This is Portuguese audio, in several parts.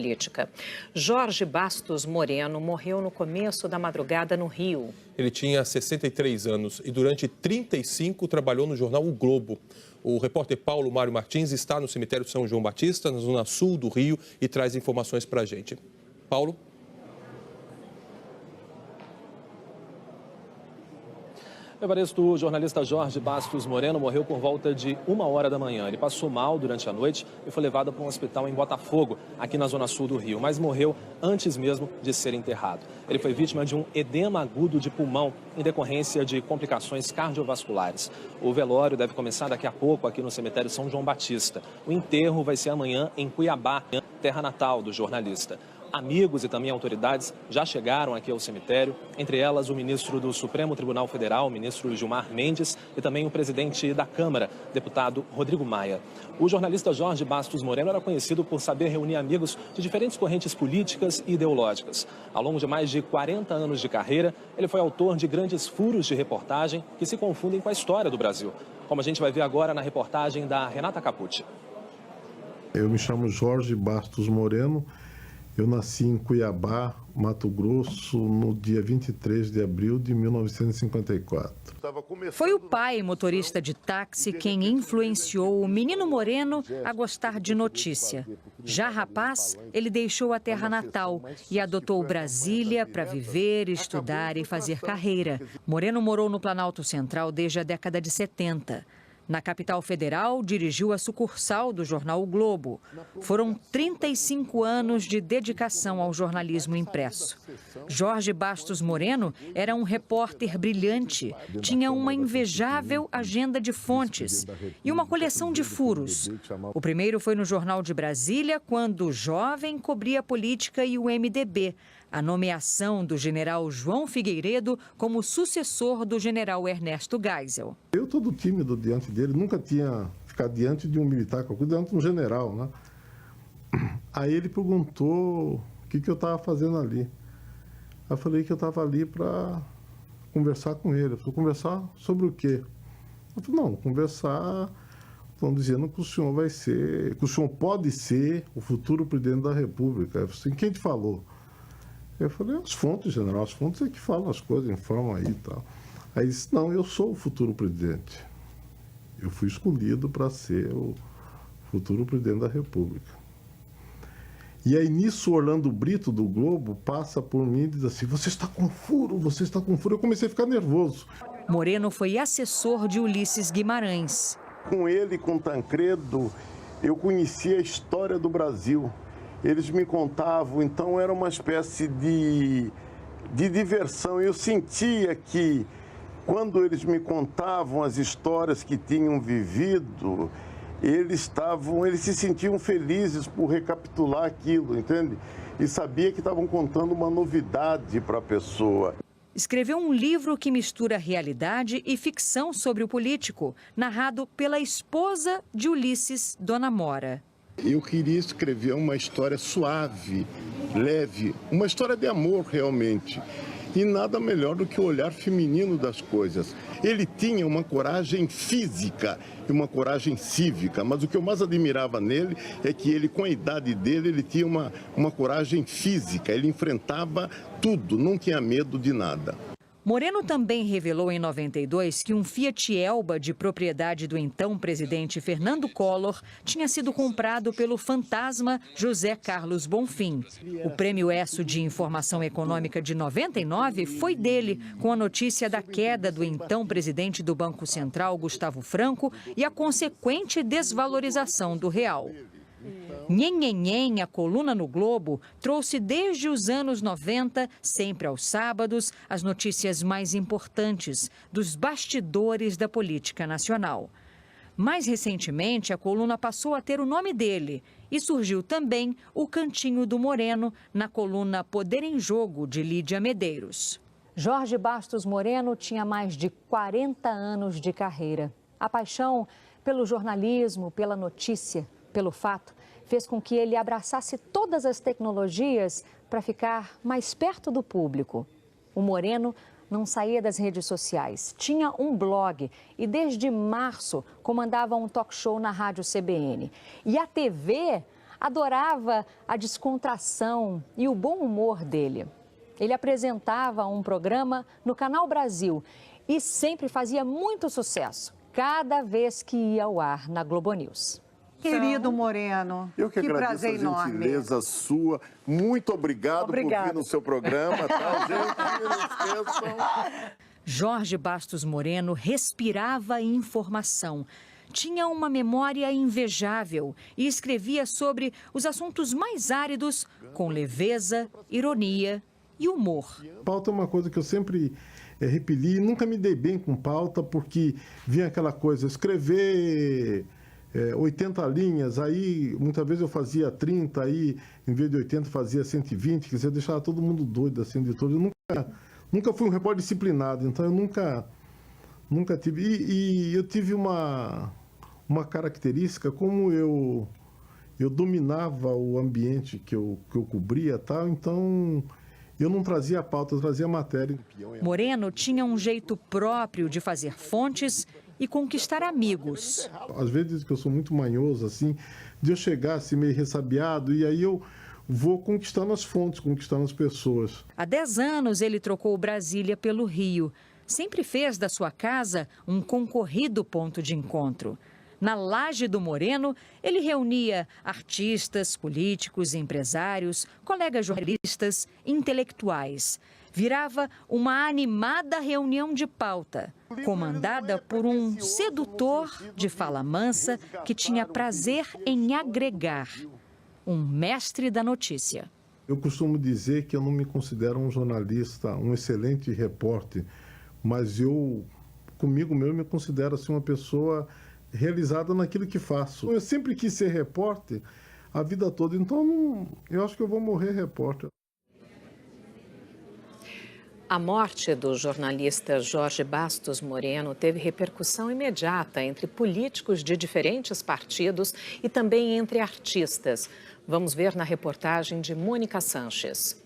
política. Jorge Bastos Moreno morreu no começo da madrugada no Rio. Ele tinha 63 anos e durante 35 trabalhou no jornal O Globo. O repórter Paulo Mário Martins está no cemitério São João Batista, na zona sul do Rio, e traz informações para a gente. Paulo? Evaristo, o jornalista Jorge Bastos Moreno morreu por volta de 1h da manhã. Ele passou mal durante a noite e foi levado para um hospital em Botafogo, aqui na zona sul do Rio, mas morreu antes mesmo de ser enterrado. Ele foi vítima de um edema agudo de pulmão em decorrência de complicações cardiovasculares. O velório deve começar daqui a pouco aqui no cemitério São João Batista. O enterro vai ser amanhã em Cuiabá, terra natal do jornalista. Amigos e também autoridades já chegaram aqui ao cemitério, entre elas o ministro do Supremo Tribunal Federal, o ministro Gilmar Mendes, e também o presidente da Câmara, deputado Rodrigo Maia. O jornalista Jorge Bastos Moreno era conhecido por saber reunir amigos de diferentes correntes políticas e ideológicas. Ao longo de mais de 40 anos de carreira, ele foi autor de grandes furos de reportagem que se confundem com a história do Brasil, como a gente vai ver agora na reportagem da Renata Capucci. Eu me chamo Jorge Bastos Moreno. Eu nasci em Cuiabá, Mato Grosso, no dia 23 de abril de 1954. Foi o pai, motorista de táxi, quem influenciou o menino Moreno a gostar de notícia. Já rapaz, ele deixou a terra natal e adotou Brasília para viver, estudar e fazer carreira. Moreno morou no Planalto Central desde a década de 70. Na capital federal, dirigiu a sucursal do jornal O Globo. Foram 35 anos de dedicação ao jornalismo impresso. Jorge Bastos Moreno era um repórter brilhante, tinha uma invejável agenda de fontes e uma coleção de furos. O primeiro foi no Jornal de Brasília, quando jovem cobria política e o MDB. A nomeação do general João Figueiredo como sucessor do general Ernesto Geisel. Eu, todo tímido diante dele, nunca tinha ficado diante de um militar, diante de um general, né? Aí ele perguntou o que eu estava fazendo ali. Eu falei que eu estava ali para conversar com ele. Ele falou, conversar sobre o quê? Eu falei, não, conversar, estão dizendo que o senhor vai ser, que o senhor pode ser o futuro presidente da República. Eu falei, quem te falou? Eu falei, as fontes, general, as fontes é que falam as coisas, informam aí e tal. Aí disse, não, eu sou o futuro presidente. Eu fui escolhido para ser o futuro presidente da República. E aí nisso, Orlando Brito, do Globo, passa por mim e diz assim, você está com furo, você está com furo. Eu comecei a ficar nervoso. Moreno foi assessor de Ulisses Guimarães. Com ele, com Tancredo, eu conhecia a história do Brasil. Eles me contavam, então era uma espécie de diversão. Eu sentia que, quando eles me contavam as histórias que tinham vivido, eles se sentiam felizes por recapitular aquilo, entende? E sabia que estavam contando uma novidade para a pessoa. Escreveu um livro que mistura realidade e ficção sobre o político, narrado pela esposa de Ulisses, Dona Mora. Eu queria escrever uma história suave, leve, uma história de amor realmente. E nada melhor do que o olhar feminino das coisas. Ele tinha uma coragem física e uma coragem cívica, mas o que eu mais admirava nele é que ele, com a idade dele, ele tinha uma coragem física, ele enfrentava tudo, não tinha medo de nada. Moreno também revelou em 92 que um Fiat Elba de propriedade do então presidente Fernando Collor tinha sido comprado pelo fantasma José Carlos Bonfim. O Prêmio ESSO de Informação Econômica de 99 foi dele, com a notícia da queda do então presidente do Banco Central, Gustavo Franco, e a consequente desvalorização do real. Nhenhenhen, a coluna no Globo, trouxe desde os anos 90, sempre aos sábados, as notícias mais importantes dos bastidores da política nacional. Mais recentemente, a coluna passou a ter o nome dele e surgiu também o Cantinho do Moreno, na coluna Poder em Jogo, de Lídia Medeiros. Jorge Bastos Moreno tinha mais de 40 anos de carreira. A paixão pelo jornalismo, pela notícia, pelo fato, fez com que ele abraçasse todas as tecnologias para ficar mais perto do público. O Moreno não saía das redes sociais, tinha um blog e desde março comandava um talk show na rádio CBN. E a TV adorava a descontração e o bom humor dele. Ele apresentava um programa no Canal Brasil e sempre fazia muito sucesso, cada vez que ia ao ar na Globo News. Querido Moreno, Eu que agradeço prazer a enorme. gentileza sua. Muito obrigado por vir no seu programa, tá, gente? Não esqueçam. Jorge Bastos Moreno respirava informação. Tinha uma memória invejável e escrevia sobre os assuntos mais áridos com leveza, ironia e humor. Pauta é uma coisa que eu sempre repeli, nunca me dei bem com pauta, porque vinha aquela coisa, escrever 80 linhas, aí muitas vezes eu fazia 30, aí em vez de 80 fazia 120, quer dizer, eu deixava todo mundo doido assim de todo. Eu nunca fui um repórter disciplinado, então eu nunca tive. E eu tive uma característica, como eu dominava o ambiente que eu cobria, tal, então eu não trazia pauta, eu trazia matéria. Moreno tinha um jeito próprio de fazer fontes e conquistar amigos. Às vezes que eu sou muito manhoso, assim, de eu chegar assim, meio ressabiado, e aí eu vou conquistando as fontes, conquistando as pessoas. Há 10 anos ele trocou Brasília pelo Rio. Sempre fez da sua casa um concorrido ponto de encontro. Na Laje do Moreno, ele reunia artistas, políticos, empresários, colegas jornalistas, intelectuais. Virava uma animada reunião de pauta, comandada por um sedutor de fala mansa que tinha prazer em agregar. Um mestre da notícia. Eu costumo dizer que eu não me considero um jornalista, um excelente repórter, mas eu, comigo mesmo, me considero assim, uma pessoa realizada naquilo que faço. Eu sempre quis ser repórter a vida toda, então eu acho que eu vou morrer repórter. A morte do jornalista Jorge Bastos Moreno teve repercussão imediata entre políticos de diferentes partidos e também entre artistas. Vamos ver na reportagem de Mônica Sanches.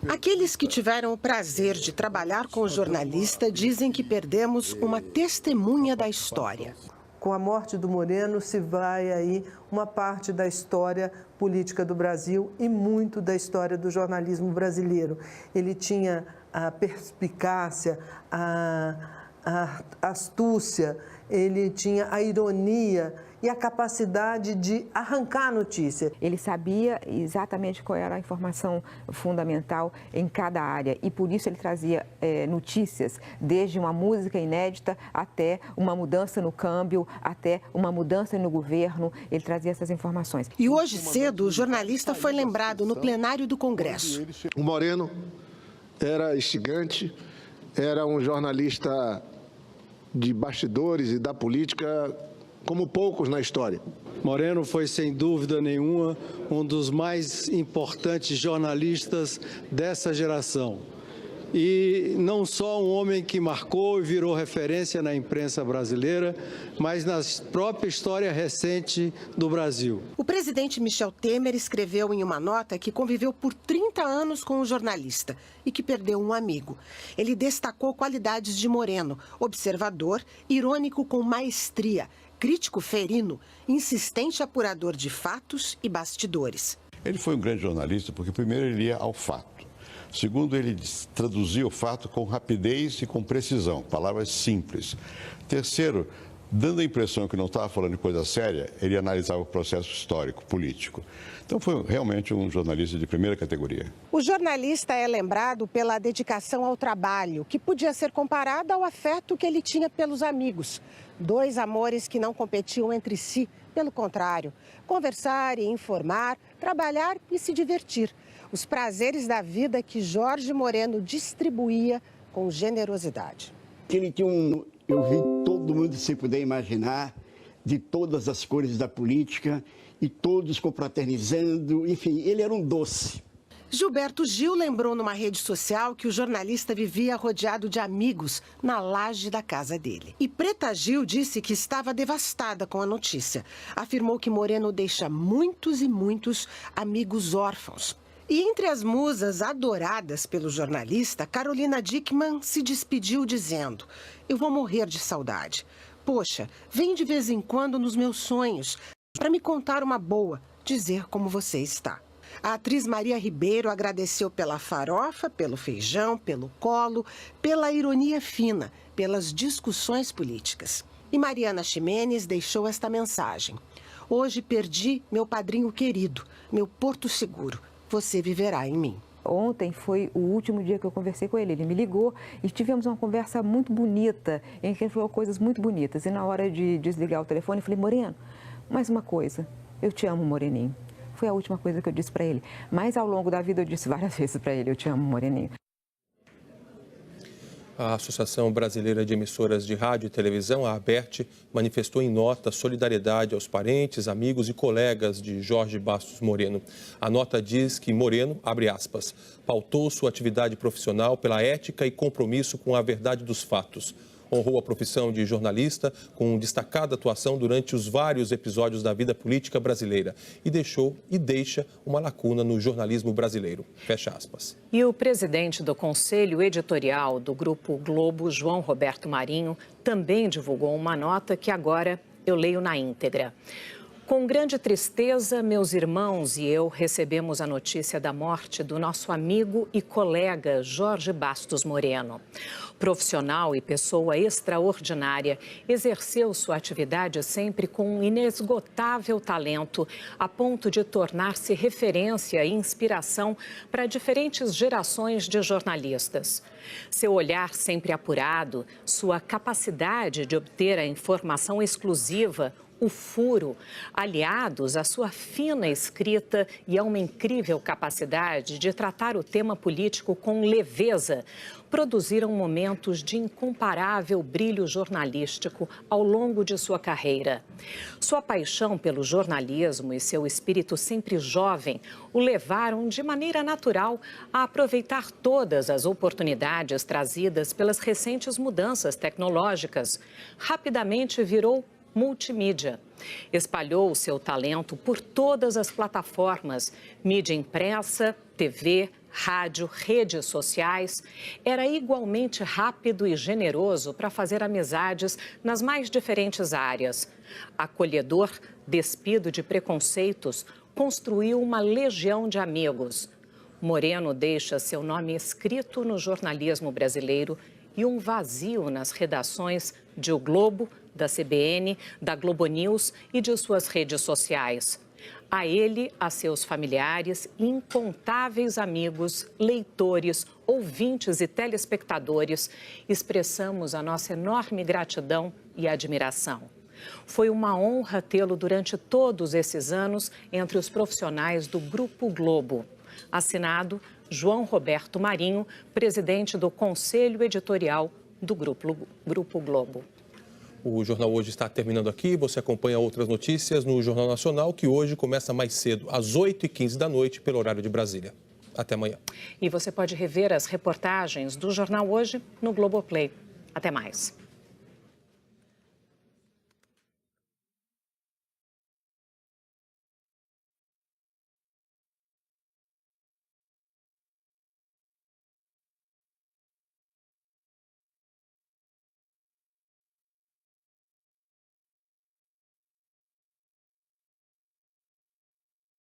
Aqueles que tiveram o prazer de trabalhar com o jornalista dizem que perdemos uma testemunha da história. Com a morte do Moreno se vai aí uma parte da história política do Brasil e muito da história do jornalismo brasileiro. Ele tinha a perspicácia, a astúcia, ele tinha a ironia e a capacidade de arrancar a notícia. Ele sabia exatamente qual era a informação fundamental em cada área e por isso ele trazia notícias, desde uma música inédita até uma mudança no câmbio, até uma mudança no governo, ele trazia essas informações. E hoje cedo o jornalista foi lembrado no plenário do Congresso. O Moreno era instigante, era um jornalista de bastidores e da política como poucos na história. Moreno foi, sem dúvida nenhuma, um dos mais importantes jornalistas dessa geração. E não só um homem que marcou e virou referência na imprensa brasileira, mas na própria história recente do Brasil. O presidente Michel Temer escreveu em uma nota que conviveu por 30 anos com o jornalista e que perdeu um amigo. Ele destacou qualidades de Moreno: observador, irônico com maestria, crítico ferino, insistente apurador de fatos e bastidores. Ele foi um grande jornalista porque, primeiro, ele ia ao fato. Segundo, ele traduzia o fato com rapidez e com precisão, palavras simples. Terceiro, dando a impressão que não estava falando de coisa séria, ele analisava o processo histórico, político. Então foi realmente um jornalista de primeira categoria. O jornalista é lembrado pela dedicação ao trabalho, que podia ser comparada ao afeto que ele tinha pelos amigos. 2 amores que não competiam entre si, pelo contrário, conversar e informar, trabalhar e se divertir. Os prazeres da vida que Jorge Moreno distribuía com generosidade. Ele tinha eu vi todo mundo sem poder imaginar, de todas as cores da política, e todos confraternizando, enfim, ele era um doce. Gilberto Gil lembrou numa rede social que o jornalista vivia rodeado de amigos na laje da casa dele. E Preta Gil disse que estava devastada com a notícia. Afirmou que Moreno deixa muitos e muitos amigos órfãos. E entre as musas adoradas pelo jornalista, Carolina Dickmann se despediu dizendo: "Eu vou morrer de saudade. Poxa, vem de vez em quando nos meus sonhos para me contar uma boa, dizer como você está. A atriz Maria Ribeiro agradeceu pela farofa, pelo feijão, pelo colo, pela ironia fina, pelas discussões políticas. E Mariana Ximenes deixou esta mensagem: hoje perdi meu padrinho querido, meu porto seguro. Você viverá em mim. Ontem foi o último dia que eu conversei com ele. Ele me ligou e tivemos uma conversa muito bonita, em que ele falou coisas muito bonitas. E na hora de desligar o telefone, eu falei: Moreno, mais uma coisa, eu te amo, Moreninho. Foi a última coisa que eu disse para ele. Mas ao longo da vida eu disse várias vezes para ele: eu te amo, Moreninho. A Associação Brasileira de Emissoras de Rádio e Televisão, a ABERT, manifestou em nota solidariedade aos parentes, amigos e colegas de Jorge Bastos Moreno. A nota diz que Moreno, abre aspas, pautou sua atividade profissional pela ética e compromisso com a verdade dos fatos. Honrou a profissão de jornalista com destacada atuação durante os vários episódios da vida política brasileira e deixou e deixa uma lacuna no jornalismo brasileiro. Fecha aspas. E o presidente do Conselho Editorial do Grupo Globo, João Roberto Marinho, também divulgou uma nota que agora eu leio na íntegra. Com grande tristeza, meus irmãos e eu recebemos a notícia da morte do nosso amigo e colega Jorge Bastos Moreno. Profissional e pessoa extraordinária, exerceu sua atividade sempre com um inesgotável talento, a ponto de tornar-se referência e inspiração para diferentes gerações de jornalistas. Seu olhar sempre apurado, sua capacidade de obter a informação exclusiva, o furo, aliados à sua fina escrita e a uma incrível capacidade de tratar o tema político com leveza, produziram momentos de incomparável brilho jornalístico ao longo de sua carreira. Sua paixão pelo jornalismo e seu espírito sempre jovem o levaram de maneira natural a aproveitar todas as oportunidades trazidas pelas recentes mudanças tecnológicas. Rapidamente virou multimídia. Espalhou seu talento por todas as plataformas, mídia impressa, TV, rádio, redes sociais. Era igualmente rápido e generoso para fazer amizades nas mais diferentes áreas. Acolhedor, despido de preconceitos, construiu uma legião de amigos. Moreno deixa seu nome escrito no jornalismo brasileiro e um vazio nas redações de O Globo, da CBN, da Globo News e de suas redes sociais. A ele, a seus familiares, incontáveis amigos, leitores, ouvintes e telespectadores, expressamos a nossa enorme gratidão e admiração. Foi uma honra tê-lo durante todos esses anos entre os profissionais do Grupo Globo. Assinado João Roberto Marinho, presidente do Conselho Editorial do Grupo Globo. O Jornal Hoje está terminando aqui. Você acompanha outras notícias no Jornal Nacional, que hoje começa mais cedo, às 8h15 da noite, pelo horário de Brasília. Até amanhã. E você pode rever as reportagens do Jornal Hoje no Globoplay. Até mais.